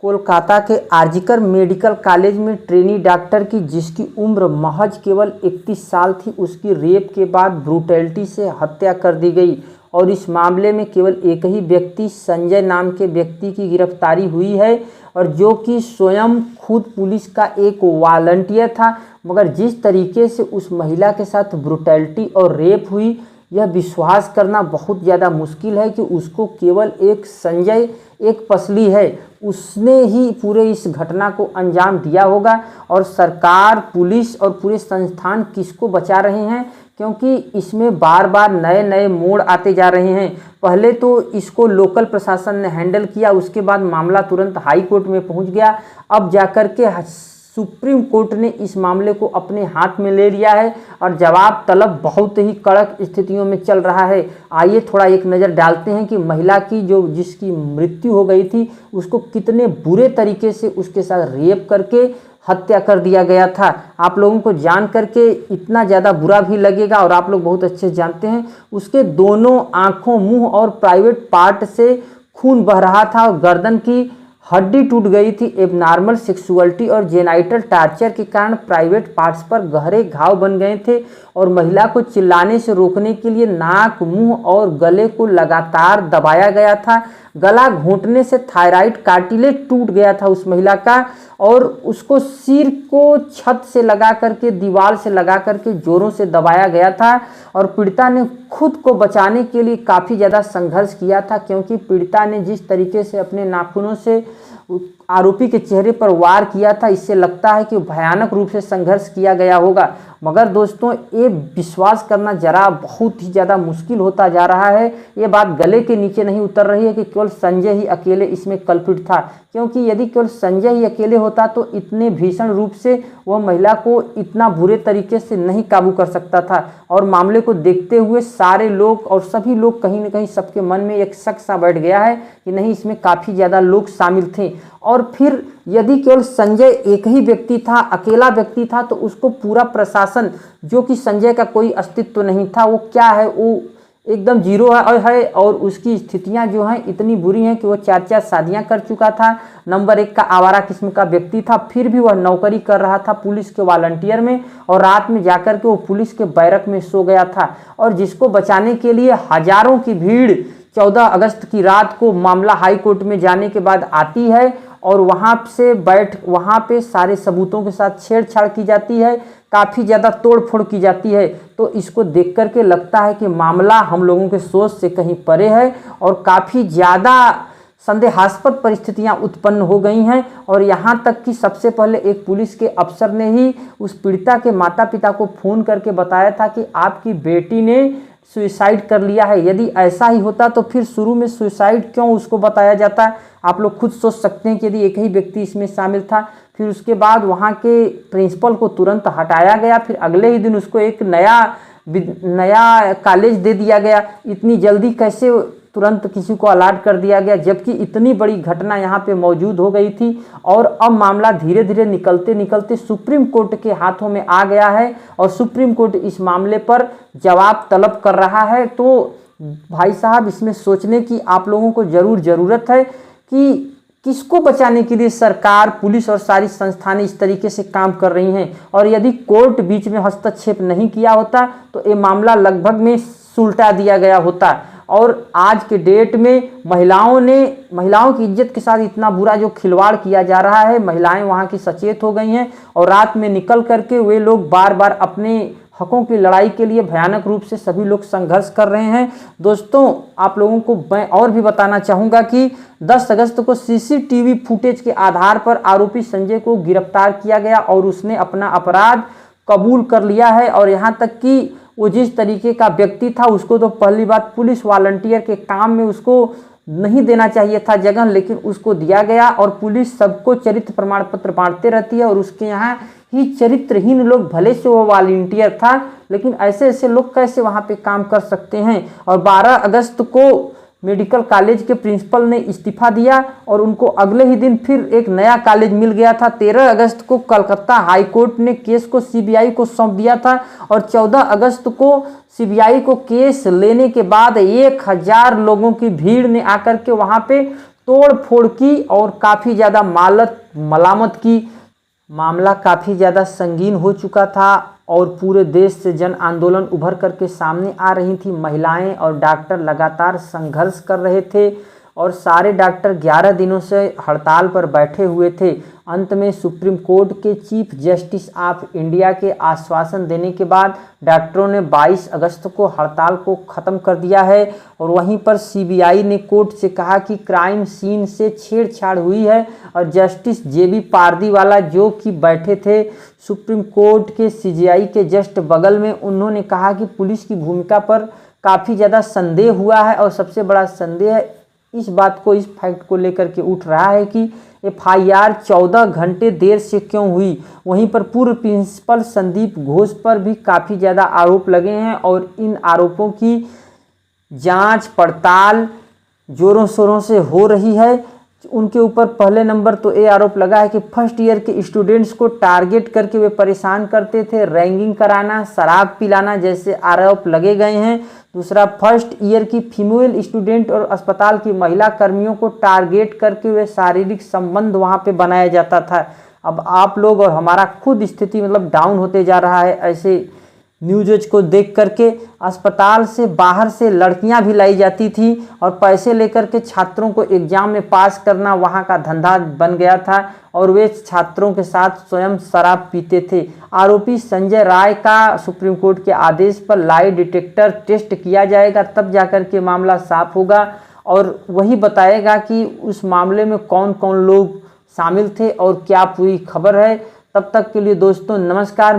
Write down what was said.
कोलकाता के RG Kar medical college में trainee doctor की जिसकी उम्र महज केवल 31 साल थी, उसकी रेप के बाद ब्रूटैलिटी से हत्या कर दी गई। और इस मामले में केवल एक ही व्यक्ति, संजय नाम के व्यक्ति की गिरफ्तारी हुई है, और जो कि स्वयं खुद पुलिस का एक वॉलंटियर था। मगर जिस तरीके से उस महिला के साथ ब्रूटैलिटी और रेप हुई, यह विश्वास करना बहुत ज़्यादा मुश्किल है कि उसको केवल एक संजय, एक पसली है, उसने ही पूरे इस घटना को अंजाम दिया होगा। और सरकार, पुलिस और पूरे संस्थान किसको बचा रहे हैं, क्योंकि इसमें बार बार नए नए मोड़ आते जा रहे हैं। पहले तो इसको लोकल प्रशासन ने हैंडल किया, उसके बाद मामला तुरंत हाई कोर्ट में पहुंच गया। अब जाकर के सुप्रीम कोर्ट ने इस मामले को अपने हाथ में ले लिया है और जवाब तलब बहुत ही कड़क स्थितियों में चल रहा है। आइए थोड़ा एक नज़र डालते हैं कि महिला की जिसकी मृत्यु हो गई थी, उसको कितने बुरे तरीके से उसके साथ रेप करके हत्या कर दिया गया था। आप लोगों को जान करके इतना ज़्यादा बुरा भी लगेगा, और आप लोग बहुत अच्छे जानते हैं उसके दोनों आँखों, मुँह और प्राइवेट पार्ट से खून बह रहा था, और गर्दन की हड्डी टूट गई थी। एबनॉर्मल सेक्सुअलिटी और जेनाइटल टॉर्चर के कारण प्राइवेट पार्ट्स पर गहरे घाव बन गए थे, और महिला को चिल्लाने से रोकने के लिए नाक, मुंह और गले को लगातार दबाया गया था। गला घोंटने से थायराइड कार्टिलेज टूट गया था उस महिला का, और उसको सिर को छत से लगा करके, दीवार से लगा करके जोरों से दबाया गया था। और पीड़िता ने खुद को बचाने के लिए काफ़ी ज़्यादा संघर्ष किया था, क्योंकि पीड़िता ने जिस तरीके से अपने नाखूनों से आरोपी के चेहरे पर वार किया था, इससे लगता है कि भयानक रूप से संघर्ष किया गया होगा। मगर दोस्तों, ये विश्वास करना जरा बहुत ही ज़्यादा मुश्किल होता जा रहा है। ये बात गले के नीचे नहीं उतर रही है कि केवल संजय ही अकेले इसमें कल्पित था, क्योंकि यदि केवल संजय ही अकेले होता तो इतने भीषण रूप से वह महिला को इतना बुरे तरीके से नहीं काबू कर सकता था। और मामले को देखते हुए सारे लोग और सभी लोग, कहीं ना कहीं सबके मन में एक शक सा बैठ गया है कि नहीं, इसमें काफ़ी ज़्यादा लोग शामिल थे। और फिर यदि केवल संजय एक ही व्यक्ति था, अकेला व्यक्ति था, तो उसको पूरा प्रशासन, जो कि संजय का कोई अस्तित्व नहीं था, वो क्या है, वो एकदम जीरो है। और उसकी स्थितियां जो हैं इतनी बुरी हैं कि वो 4 शादियां कर चुका था, नंबर 1 का आवारा किस्म का व्यक्ति था, फिर भी वह नौकरी कर रहा था पुलिस के वॉलंटियर में, और रात में जाकर के वो पुलिस के बैरक में सो गया था। और जिसको बचाने के लिए हजारों की भीड़ 14 अगस्त की रात को मामला हाई कोर्ट में जाने के बाद आती है, और वहाँ पे सारे सबूतों के साथ छेड़छाड़ की जाती है, काफ़ी ज़्यादा तोड़फोड़ की जाती है। तो इसको देख करके लगता है कि मामला हम लोगों के सोच से कहीं परे है, और काफ़ी ज़्यादा संदेहास्पद परिस्थितियां उत्पन्न हो गई हैं। और यहाँ तक कि सबसे पहले एक पुलिस के अफसर ने ही उस पीड़िता के माता पिता को फ़ोन करके बताया था कि आपकी बेटी ने सुसाइड कर लिया है। यदि ऐसा ही होता तो फिर शुरू में सुसाइड क्यों उसको बताया जाता? आप लोग खुद सोच सकते हैं कि यदि एक ही व्यक्ति इसमें शामिल था। फिर उसके बाद वहाँ के प्रिंसिपल को तुरंत हटाया गया, फिर अगले ही दिन उसको एक नया कॉलेज दे दिया गया। इतनी जल्दी कैसे तुरंत किसी को अलर्ट कर दिया गया, जबकि इतनी बड़ी घटना यहाँ पे मौजूद हो गई थी। और अब मामला धीरे धीरे निकलते निकलते सुप्रीम कोर्ट के हाथों में आ गया है, और सुप्रीम कोर्ट इस मामले पर जवाब तलब कर रहा है। तो भाई साहब, इसमें सोचने की आप लोगों को ज़रूरत है कि किसको बचाने के लिए सरकार, पुलिस और सारी संस्थानें इस तरीके से काम कर रही हैं। और यदि कोर्ट बीच में हस्तक्षेप नहीं किया होता तो ये मामला लगभग में सुलटा दिया गया होता। और आज के डेट में महिलाओं की इज्जत के साथ इतना बुरा जो खिलवाड़ किया जा रहा है, महिलाएं वहाँ की सचेत हो गई हैं, और रात में निकल करके वे लोग बार बार अपने हकों की लड़ाई के लिए भयानक रूप से सभी लोग संघर्ष कर रहे हैं। दोस्तों, आप लोगों को मैं और भी बताना चाहूँगा कि 10 अगस्त को सीसीटीवी फुटेज के आधार पर आरोपी संजय को गिरफ्तार किया गया, और उसने अपना अपराध कबूल कर लिया है। और यहाँ तक कि वो जिस तरीके का व्यक्ति था, उसको तो पहली बात पुलिस वॉलंटियर के काम में उसको नहीं देना चाहिए था जगह, लेकिन उसको दिया गया। और पुलिस सबको चरित्र प्रमाण पत्र बांटते रहती है, और उसके यहाँ ही चरित्रहीन लोग, भले से वो वॉलंटियर था, लेकिन ऐसे लोग कैसे वहाँ पे काम कर सकते हैं। और 12 अगस्त को मेडिकल कॉलेज के प्रिंसिपल ने इस्तीफा दिया, और उनको अगले ही दिन फिर एक नया कॉलेज मिल गया था। 13 अगस्त को कलकत्ता हाई कोर्ट ने केस को सीबीआई को सौंप दिया था, और 14 अगस्त को सीबीआई को केस लेने के बाद 1000 लोगों की भीड़ ने आकर के वहाँ पे तोड़ फोड़ की और काफ़ी ज़्यादा मलामत की। मामला काफ़ी ज़्यादा संगीन हो चुका था और पूरे देश से जन आंदोलन उभर करके सामने आ रही थी। महिलाएं और डॉक्टर लगातार संघर्ष कर रहे थे और सारे डॉक्टर 11 दिनों से हड़ताल पर बैठे हुए थे। अंत में सुप्रीम कोर्ट के चीफ जस्टिस ऑफ इंडिया के आश्वासन देने के बाद डॉक्टरों ने 22 अगस्त को हड़ताल को ख़त्म कर दिया है। और वहीं पर सीबीआई ने कोर्ट से कहा कि क्राइम सीन से छेड़छाड़ हुई है और जस्टिस जेबी पारदीवाला जो कि बैठे थे सुप्रीम कोर्ट के सीजेआई के जस्ट बगल में, उन्होंने कहा कि पुलिस की भूमिका पर काफ़ी ज़्यादा संदेह हुआ है और सबसे बड़ा संदेह इस बात को, इस फैक्ट को लेकर के उठ रहा है कि एफआईआर 14 घंटे देर से क्यों हुई। वहीं पर पूर्व प्रिंसिपल संदीप घोष पर भी काफ़ी ज़्यादा आरोप लगे हैं और इन आरोपों की जांच पड़ताल जोरों शोरों से हो रही है। उनके ऊपर पहले नंबर तो ये आरोप लगा है कि फर्स्ट ईयर के स्टूडेंट्स को टारगेट करके वे परेशान करते थे, रैगिंग कराना, शराब पिलाना जैसे आरोप लगे गए हैं। दूसरा, फर्स्ट ईयर की फीमेल स्टूडेंट और अस्पताल की महिला कर्मियों को टारगेट करके वे शारीरिक संबंध वहां पे बनाया जाता था। अब आप लोग और हमारा खुद स्थिति मतलब डाउन होते जा रहा है ऐसे न्यूज़ को देख करके। अस्पताल से बाहर से लड़कियां भी लाई जाती थी और पैसे लेकर के छात्रों को एग्जाम में पास करना वहां का धंधा बन गया था और वे छात्रों के साथ स्वयं शराब पीते थे। आरोपी संजय राय का सुप्रीम कोर्ट के आदेश पर लाई डिटेक्टर टेस्ट किया जाएगा, तब जाकर के मामला साफ होगा और वही बताएगा कि उस मामले में कौन कौन लोग शामिल थे और क्या पूरी खबर है। तब तक के लिए दोस्तों नमस्कार।